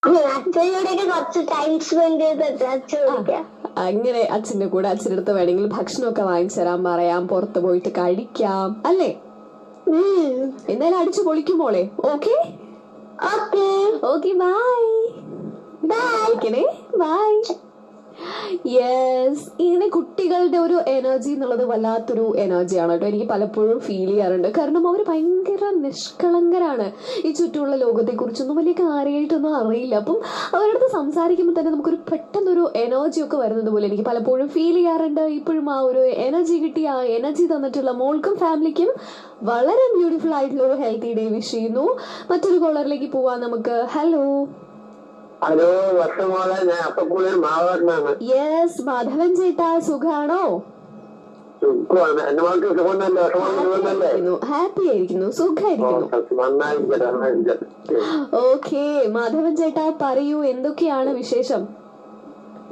അച്ഛനോടൊക്കെ കുറച്ച് time spend ചെയ്തിട്ട് അച്ഛനോടൊക്കെ അങ്ങനെ അച്ഛന്റെ കൂടെ അച്ഛൻ്റെ അടുത്ത് വേണമെങ്കിൽ ഭക്ഷണമൊക്കെ വാങ്ങിച്ചു തരാൻ പറയാം, പുറത്ത് പോയിട്ട് കഴിക്കാം അല്ലേ? എന്തായാലും അടിച്ചു പൊളിക്കും മോളെ. Okay okay okay bye bye bye. Yes, ഇങ്ങനെ കുട്ടികളുടെ ഒരു എനർജി എന്നുള്ളത് വല്ലാത്തൊരു എനർജിയാണ് കേട്ടോ. എനിക്ക് പലപ്പോഴും ഫീൽ ചെയ്യാറുണ്ട്. കാരണം അവർ ഭയങ്കര നിഷ്കളങ്കരാണ്. ഈ ചുറ്റുമുള്ള ലോകത്തെക്കുറിച്ചൊന്നും വലിയ കാര്യമായിട്ടൊന്നും അറിയില്ല. അപ്പം അവരുടെ അടുത്ത് സംസാരിക്കുമ്പോൾ തന്നെ നമുക്കൊരു പെട്ടെന്നൊരു എനർജി ഒക്കെ വരുന്നത് പോലെ എനിക്ക് പലപ്പോഴും ഫീൽ ചെയ്യാറുണ്ട്. ഇപ്പോഴും ആ ഒരു എനർജി കിട്ടി, ആ എനർജി തന്നിട്ടുള്ള മോൾക്കും ഫാമിലിക്കും വളരെ ബ്യൂട്ടിഫുൾ ആയിട്ടുള്ള ഒരു ഹെൽത്തി ഡേ വിഷ് ചെയ്യുന്നു. മറ്റൊരു കോളറിലേക്ക് പോവാം നമുക്ക്. ഹലോ ഹലോ, വർഷമോളെ, ഞാൻ അപ്പക്കൂടെ മാവാറിനാണ്. യെസ്, മാധവൻ ചേട്ടാ, സുഖാണോ? സുഖമാണ്. എന്റെ മോൾക്ക് സുഖമല്ലേ? വർഷമോളല്ലേ? ഹാപ്പി ആയിരിക്കുന്നു, സുഖായിരിക്കുന്നു. ഓക്കെ മാധവൻ ചേട്ടാ, പറയൂ, എന്തൊക്കെയാണ് വിശേഷം?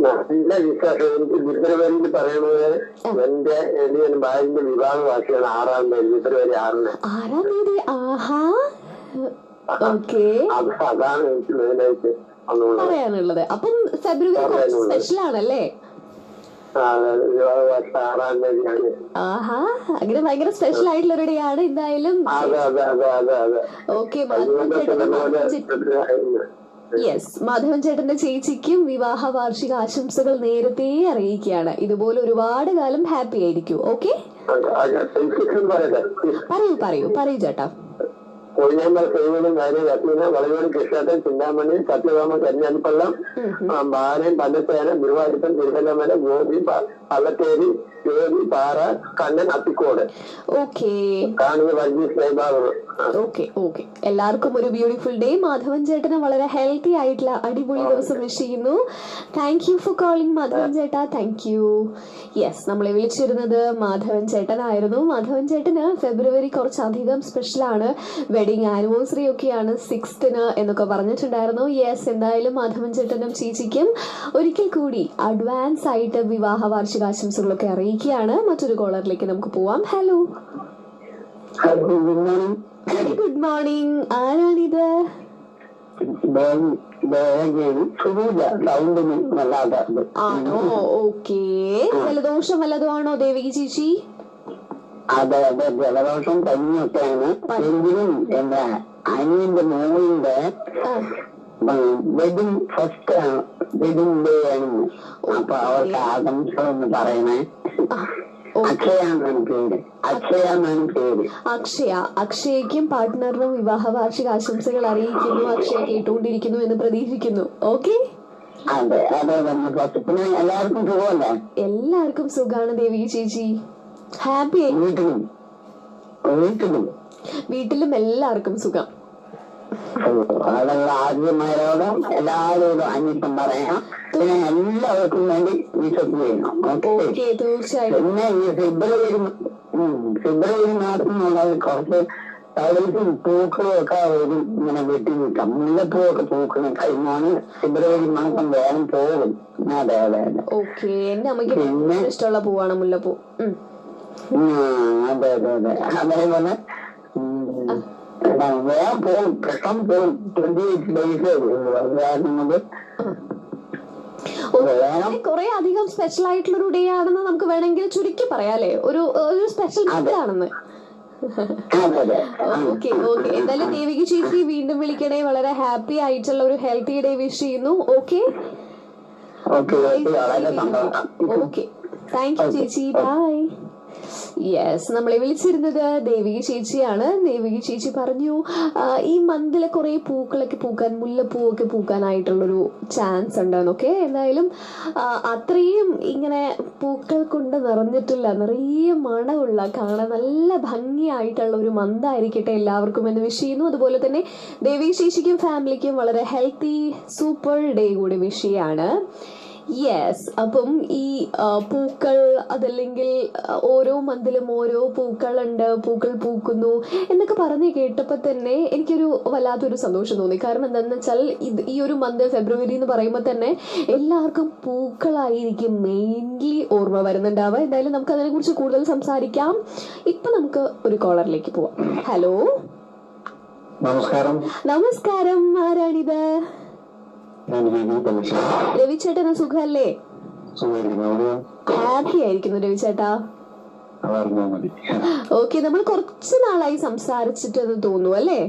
നല്ല വിശ്വാസം. എനിക്ക് ഫെബ്രുവരിയിൽ പറയണത് എന്റെ ഭാര്യന്റെ വിവാഹ വാർഷികമാണ് 6-ാം തീയതി, ഫെബ്രുവരി 6-ന്. 6-ാം തീയതി? ആഹാ, ഓക്കെ. അതാണ് എനിക്ക് മെയിനായിട്ട് പറയാനുള്ളത്. അപ്പം ഫെബ്രുവരി സ്പെഷ്യൽ ആണല്ലേ? വിവാഹ വാർഷികം 6-ാം തീയതിയാണ്. ആഹാ, അങ്ങനെ ഭയങ്കര സ്പെഷ്യൽ ആയിട്ടുള്ള ഒരു ഡേ ആണ് എന്തായാലും. ഓക്കെ, യെസ്, മാധവൻ ചേട്ടന്റെ ചേച്ചിക്കും വിവാഹ വാർഷിക ആശംസകൾ നേരത്തെ അറിയിക്കുകയാണ്. ഇതുപോലെ ഒരുപാട് കാലം ഹാപ്പി ആയിരിക്കും. ഓക്കെ, പറയൂ പറയൂ പറയൂ ചേട്ടാ. കൊഴിഞ്ഞാമ്പൽ സേവനും കാര്യം രത്ന വളയോട് കൃഷ്ണൻ ചിന്താമണി സത്യഭാമ കന്യാനിപ്പള്ളം ബാലൻ പന്നത്തേന Guruvayurappan തിരുവല്ലമല Gopi Pallatheri Jyothi Para Kannan Athikkode. Okay okay okay, എല്ലാവർക്കും ഒരു ബ്യൂട്ടിഫുൾ ഡേ. മാധവൻ ചേട്ടന് വളരെ ഹെൽത്തി ആയിട്ടുള്ള അടിപൊളി ദിവസം വിഷ് ചെയ്യുന്നു. Thank you for calling Madhavan ചേട്ടാ, താങ്ക് യു. യെസ്, നമ്മളെ വിളിച്ചിരുന്നത് മാധവൻ ചേട്ടനായിരുന്നു. മാധവൻ ചേട്ടന് ഫെബ്രുവരി കുറച്ചധികം സ്പെഷ്യലാണ്. വെഡിങ് ആനിവേഴ്സറി ഒക്കെയാണ് 6th എന്നൊക്കെ പറഞ്ഞിട്ടുണ്ടായിരുന്നു. യെസ്, എന്തായാലും മാധവൻ ചേട്ടനും ചേച്ചിക്കും ഒരിക്കൽ കൂടി അഡ്വാൻസ് ആയിട്ട് വിവാഹ വാർഷികാശംസകളൊക്കെ അറിയിക്കുകയാണ്. മറ്റൊരു കോളറിലേക്ക് നമുക്ക് പോവാം. Hello, good morning. ആരാണിത്? ആണോ? ഓക്കെ, ജലദോഷം വല്ലതുമാണോ ദേവികി ചേച്ചി? അതെ അതെ, ജലദോഷം പനിയൊക്കെയാണ്. എങ്കിലും എന്താ അനിയന്റെ മോളിന്റെ വെഡിങ് ഫസ്റ്റ് വെഡിങ് ഡേ ആണ്. അപ്പൊ അവർക്ക് ആശംസ എന്ന് പറയണേ. അക്ഷയ, അക്ഷയക്കും പാർട്ട്ണറിനും വിവാഹ വാർഷിക ആശംസകൾ അറിയിക്കുന്നു. അക്ഷയ കേട്ടുകൊണ്ടിരിക്കുന്നു എന്ന് പ്രതീക്ഷിക്കുന്നു. ഓക്കെ, എല്ലാവർക്കും സുഖമല്ലേ? എല്ലാവർക്കും സുഖാണ് ദേവികി ചേച്ചി. ഹാപ്പി. വീട്ടിലും എല്ലാവർക്കും സുഖം. ആദ്യമാരോടും എല്ലാവരോടും അന്വേഷണം പറയാം. പിന്നെ എല്ലാവർക്കും വേണ്ടി വിശ്വസ് ചെയ്യണം. തീർച്ചയായിട്ടും. പിന്നെ ഈ ഫെബ്രുവരി മാസത്തിനുള്ളത് കുറച്ച് തളിച്ചും പൂക്കളും ഒക്കെ ഒരു ഇങ്ങനെ വെട്ടി നിൽക്കാം. മുല്ലപ്പൂവൊക്കെ പൂക്കണം. കഴിഞ്ഞാണ് ഫെബ്രുവരി മാസം വേഗം പോകും. അതെ അതെ അതെ. ഓക്കെ, എന്റെ അമ്മയ്ക്ക് പിന്നെ ഇഷ്ടമുള്ള പൂവാണ് മുല്ലപ്പൂ. അതെ അതെ അതെ. അതേപോലെ വേഗം പോകും, പ്രശ്നം പോകും. 28 days കുറെ അധികം സ്പെഷ്യൽ ആയിട്ടുള്ള ഒരു ഡേ ആണെന്ന് നമുക്ക് വേണമെങ്കിൽ ചുരുക്കി പറയാം അല്ലെ? ഒരു സ്പെഷ്യൽ ഡേ ആണെന്ന്. ഓക്കെ ഓക്കെ, എന്തായാലും ദേവികി ചേച്ചി വീണ്ടും വിളിക്കണേ. വളരെ ഹാപ്പി ആയിട്ടുള്ള ഒരു ഹെൽത്തി ഡേ വിഷ് ചെയ്യുന്നു. ഓക്കെ ഓക്കെ, താങ്ക് യു ചേച്ചി, ബൈ. യെസ്, നമ്മളെ വിളിച്ചിരുന്നത് ദേവികി ചേച്ചിയാണ്. ദേവികി ചേച്ചി പറഞ്ഞു ഈ മന്തിലെ കുറെ പൂക്കളൊക്കെ പൂക്കാൻ, മുല്ലപ്പൂവൊക്കെ പൂക്കാനായിട്ടുള്ളൊരു ചാൻസ് ഉണ്ടെന്നൊക്കെ. എന്തായാലും അത്രയും ഇങ്ങനെ പൂക്കൾ കൊണ്ട് നിറഞ്ഞിട്ടില്ല, നിറയെ മണമുള്ള, കാണാൻ നല്ല ഭംഗിയായിട്ടുള്ള ഒരു മന്തായിരിക്കട്ടെ എല്ലാവർക്കും എന്ന് വിഷ് ചെയ്യുന്നു. അതുപോലെ തന്നെ ദേവികി ചേച്ചിക്കും ഫാമിലിക്കും വളരെ ഹെൽത്തി സൂപ്പർ ഡേ കൂടി വിഷ് ചെയ്യാണ്. യെസ്, അപ്പം ഈ പൂക്കൾ അതല്ലെങ്കിൽ ഓരോ മന്തിലും ഓരോ പൂക്കളുണ്ട്, പൂക്കൾ പൂക്കുന്നു എന്നൊക്കെ പറഞ്ഞ് കേട്ടപ്പോൾ തന്നെ എനിക്കൊരു വല്ലാത്തൊരു സന്തോഷം തോന്നി. കാരണം എന്താണെന്ന് വെച്ചാൽ ഈ ഒരു മന്ത് ഫെബ്രുവരി എന്ന് പറയുമ്പോൾ തന്നെ എല്ലാവർക്കും പൂക്കളായിരിക്കും മെയിൻലി ഓർമ്മ വരുന്നുണ്ടാവുക. എന്തായാലും നമുക്ക് അതിനെക്കുറിച്ച് കൂടുതൽ സംസാരിക്കാം. ഇപ്പം നമുക്ക് ഒരു കോളറിലേക്ക് പോവാം. ഹലോ, നമസ്കാരം. നമസ്കാരം, ആരാണിത്? രവിചേട്ടന് സുഖല്ലേ? ഹാപ്പി ആയിരിക്കുന്നു രവിചേട്ടാ. ഓക്കെ, നമ്മൾ കുറച്ച് നാളായി സംസാരിച്ചിട്ടെന്ന് തോന്നുന്നു അല്ലേ?